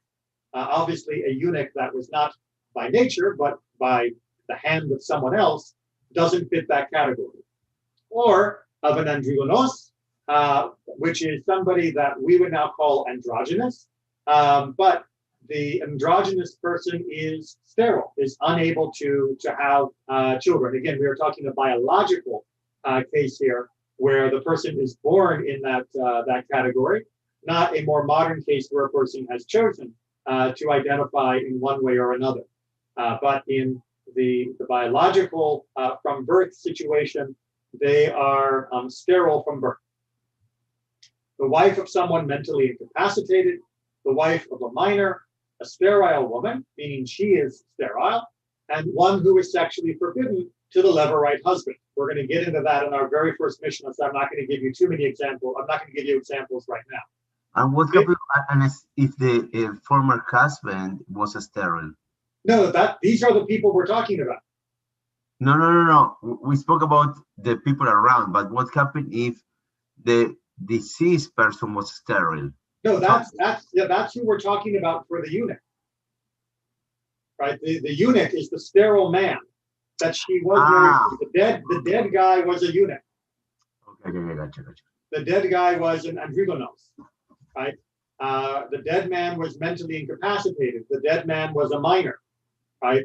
Obviously, a eunuch that was not by nature, but by the hand of someone else, doesn't fit that category. Or of an androgynos, which is somebody that we would now call androgynous, but the androgynous person is sterile, is unable to have children. Again, we are talking a biological case here, where the person is born in that category, not a more modern case where a person has chosen to identify in one way or another. But in the biological from birth situation, they are sterile from birth. The wife of someone mentally incapacitated, the wife of a minor, a sterile woman, meaning she is sterile, and one who is sexually forbidden to the levirate husband. We're going to get into that in our very first Mishnah, so I'm not going to give you too many examples. I'm not going to give you examples right now. And what happens if the former husband was sterile? No, these are the people we're talking about. No. We spoke about the people around, but what happened if the deceased person was sterile? No, that's who we're talking about for the eunuch. Right? The eunuch is the sterile man that she was married to. The dead guy was a eunuch. Okay, gotcha. The dead guy was an androgynos, right? The dead man was mentally incapacitated. The dead man was a minor, right?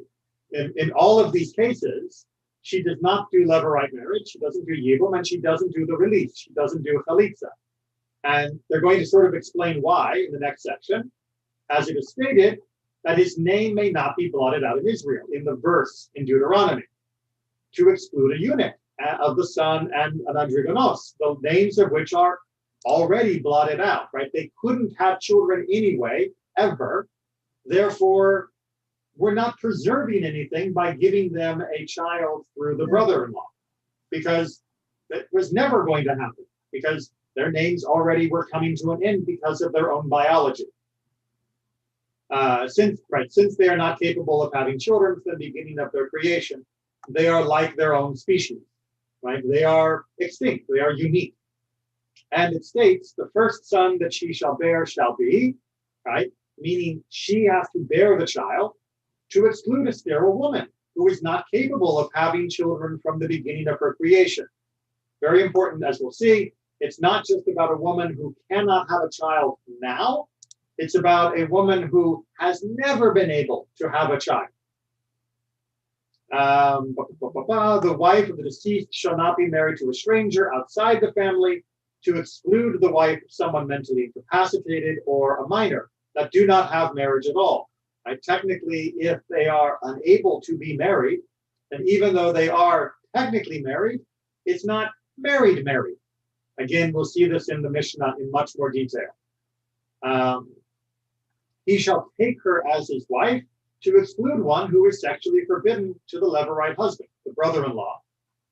In all of these cases, she does not do levirate marriage. She doesn't do yibum, and she doesn't do the release. She doesn't do chalitza. And they're going to sort of explain why in the next section. As it is stated, that his name may not be blotted out in Israel, in the verse in Deuteronomy, to exclude a eunuch of the sun and an androgynos, the names of which are already blotted out, right? They couldn't have children anyway, ever. Therefore, we're not preserving anything by giving them a child through the brother-in-law, because it was never going to happen, because Their names already were coming to an end because of their own biology. Since they are not capable of having children from the beginning of their creation, they are like their own species, right? They are extinct, they are unique. And it states, the first son that she shall bear shall be, right? Meaning she has to bear the child to exclude a sterile woman who is not capable of having children from the beginning of her creation. Very important, as we'll see, it's not just about a woman who cannot have a child now, it's about a woman who has never been able to have a child. The wife of the deceased shall not be married to a stranger outside the family, to exclude the wife of someone mentally incapacitated or a minor that do not have marriage at all. Right? Technically, if they are unable to be married, and even though they are technically married, it's not married. Again, we'll see this in the Mishnah in much more detail. He shall take her as his wife to exclude one who is sexually forbidden to the Levirate husband, the brother-in-law,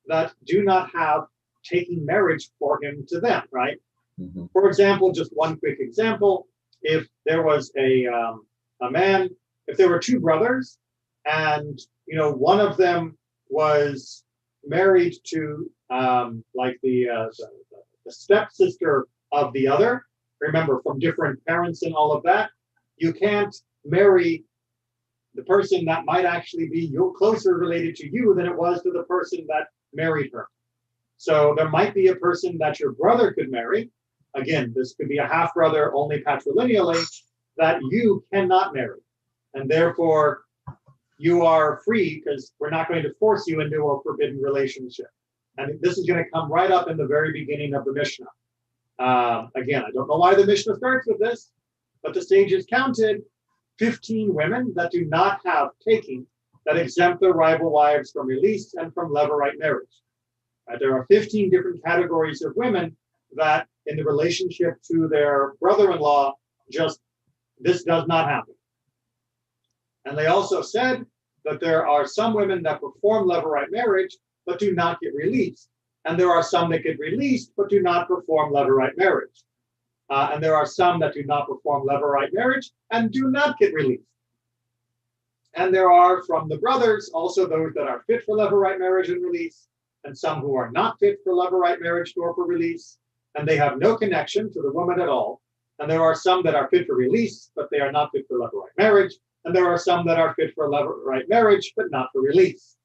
that do not have taking marriage for him to them, right? Mm-hmm. For example, just one quick example, if there was a man, if there were two brothers, and one of them was married to the stepsister of the other, remember, from different parents and all of that, you can't marry the person that might actually be closer related to you than it was to the person that married her. So there might be a person that your brother could marry. Again, this could be a half-brother only patrilineally that you cannot marry. And therefore, you are free because we're not going to force you into a forbidden relationship. And this is going to come right up in the very beginning of the Mishnah. Again, I don't know why the Mishnah starts with this, but the sages counted 15 women that do not have taking, that exempt their rival wives from release and from Levirate marriage. There are 15 different categories of women that in the relationship to their brother-in-law, this does not happen. And they also said that there are some women that perform Levirate marriage but do not get released. And there are some that get released but do not perform Levirate marriage. And there are some that do not perform Levirate marriage and do not get released. And there are from the brothers also those that are fit for Levirate marriage and release, and some who are not fit for Levirate marriage nor for release, and they have no connection to the woman at all. And there are some that are fit for release, but they are not fit for Levirate marriage. And there are some that are fit for Levirate marriage, but not for release.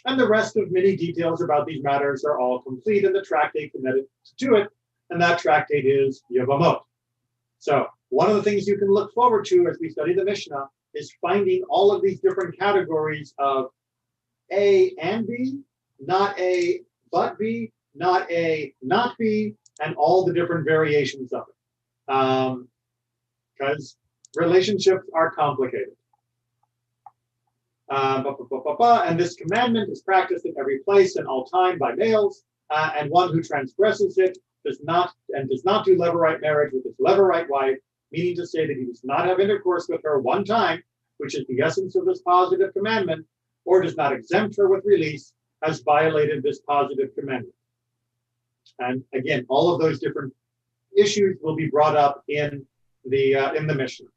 And the rest of many details about these matters are all complete in the tractate connected to it, and that tractate is Yevamot. So one of the things you can look forward to as we study the Mishnah is finding all of these different categories of A and B, not A but B, not A not B, and all the different variations of it. Because relationships are complicated. And this commandment is practiced in every place and all time by males, and one who transgresses it does not do Levirate marriage with his Levirate wife, meaning to say that he does not have intercourse with her one time, which is the essence of this positive commandment, or does not exempt her with release, has violated this positive commandment. And again, all of those different issues will be brought up in the Mishnah.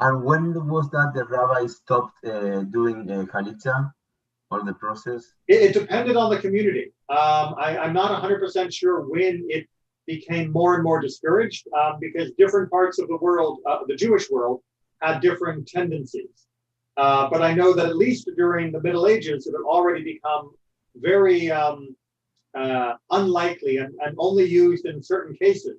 And when was that the rabbi stopped doing chalitza, or the process? It depended on the community. I'm not 100% sure when it became more and more discouraged, because different parts of the world, the Jewish world, had different tendencies. But I know that at least during the Middle Ages, it had already become very unlikely and only used in certain cases,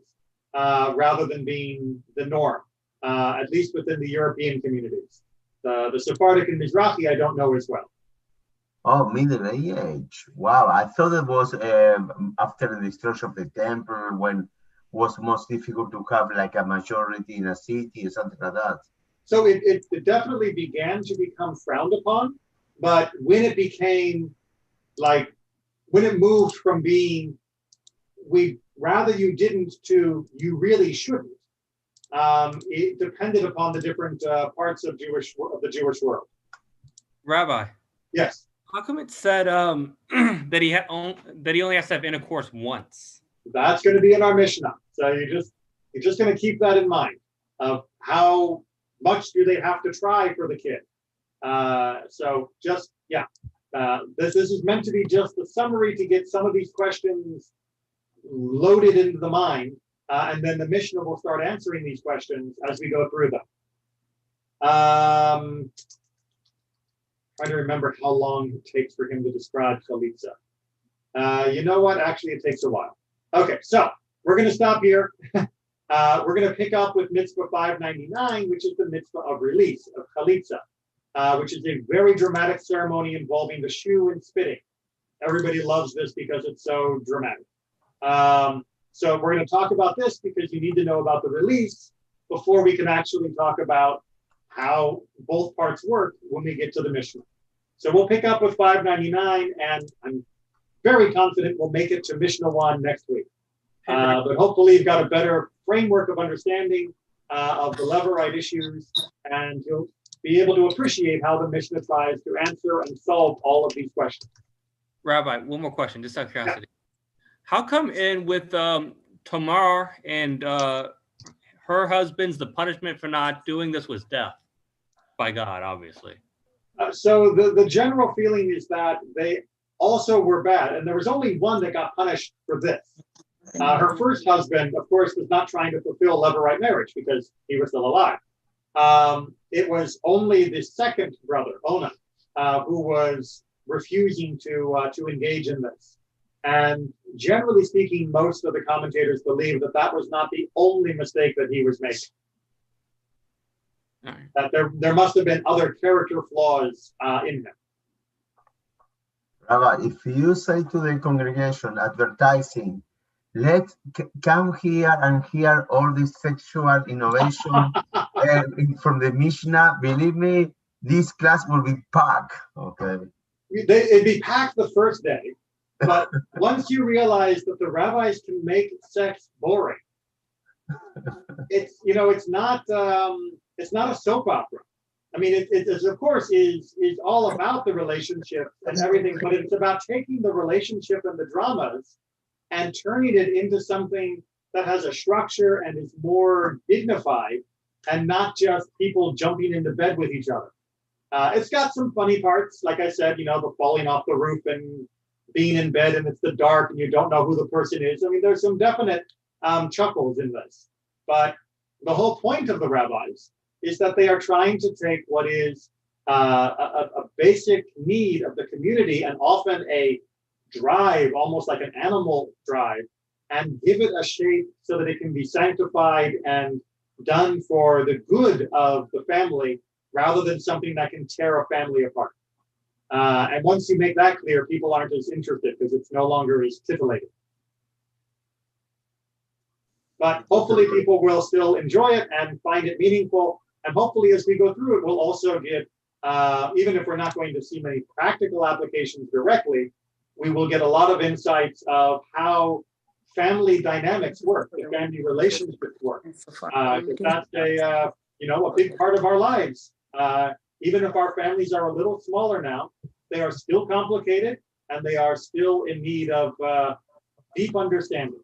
rather than being the norm, at least within the European communities. The Sephardic and Mizrahi, I don't know as well. Oh, Middle Age. Wow. I thought it was after the destruction of the temple, when it was most difficult to have like a majority in a city or something like that. So it definitely began to become frowned upon, but when it became when it moved from being we rather you didn't to you really shouldn't, it depended upon the different parts of the Jewish world. Rabbi. Yes. How come it said that he only has to have intercourse once? That's going to be in our Mishnah. So you're just going to keep that in mind of how much do they have to try for the kid. So just, yeah, this is meant to be just a summary to get some of these questions loaded into the mind. And then the Mishnah will start answering these questions as we go through them. Trying to remember how long it takes for him to describe chalitza. You know what? Actually, it takes a while. Okay, so we're going to stop here. We're going to pick up with mitzvah 599, which is the mitzvah of release, of chalitza, which is a very dramatic ceremony involving the shoe and spitting. Everybody loves this because it's so dramatic. So we're going to talk about this because you need to know about the release before we can actually talk about how both parts work when we get to the Mishnah. So we'll pick up with 599, and I'm very confident we'll make it to Mishnah 1 next week. But hopefully you've got a better framework of understanding of the Levirate issues, and you'll be able to appreciate how the Mishnah tries to answer and solve all of these questions. Rabbi, one more question, just out of curiosity. Yeah. How come in with Tamar and her husband's, the punishment for not doing this was death by God, obviously? So the general feeling is that they also were bad, and there was only one that got punished for this. Her first husband, of course, was not trying to fulfill Levirate marriage because he was still alive. It was only the second brother, Onan, who was refusing to engage in this. And generally speaking, most of the commentators believe that that was not the only mistake that he was making. Right. That there must have been other character flaws in him. Rabbi, if you say to the congregation advertising, let's come here and hear all this sexual innovation from the Mishnah, believe me, this class will be packed. Okay. It'd be packed the first day. But once you realize that the rabbis can make sex boring, it's not a soap opera. I mean, it of course is all about the relationship and everything, but it's about taking the relationship and the dramas and turning it into something that has a structure and is more dignified and not just people jumping into bed with each other. It's got some funny parts, like I said, the falling off the roof and being in bed and it's the dark and you don't know who the person is. I mean, there's some definite chuckles in this. But the whole point of the rabbis is that they are trying to take what is a basic need of the community and often a drive, almost like an animal drive, and give it a shape so that it can be sanctified and done for the good of the family rather than something that can tear a family apart. And once you make that clear, people aren't as interested because it's no longer as titillating. But hopefully people will still enjoy it and find it meaningful. And hopefully as we go through it, we'll also get, even if we're not going to see many practical applications directly, we will get a lot of insights of how family dynamics work, the family relationships work. Because that's a big part of our lives. Even if our families are a little smaller now, they are still complicated and they are still in need of deep understanding.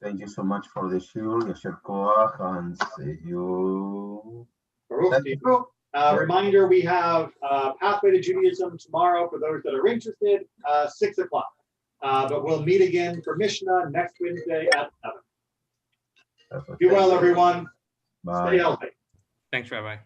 Thank you so much for the show, Yasher Koach, and see you. Reminder, we have Pathway to Judaism tomorrow for those that are interested, 6 o'clock. But we'll meet again for Mishnah next Wednesday at 7. Be well, everyone. Bye. Stay healthy. Thanks, Rabbi.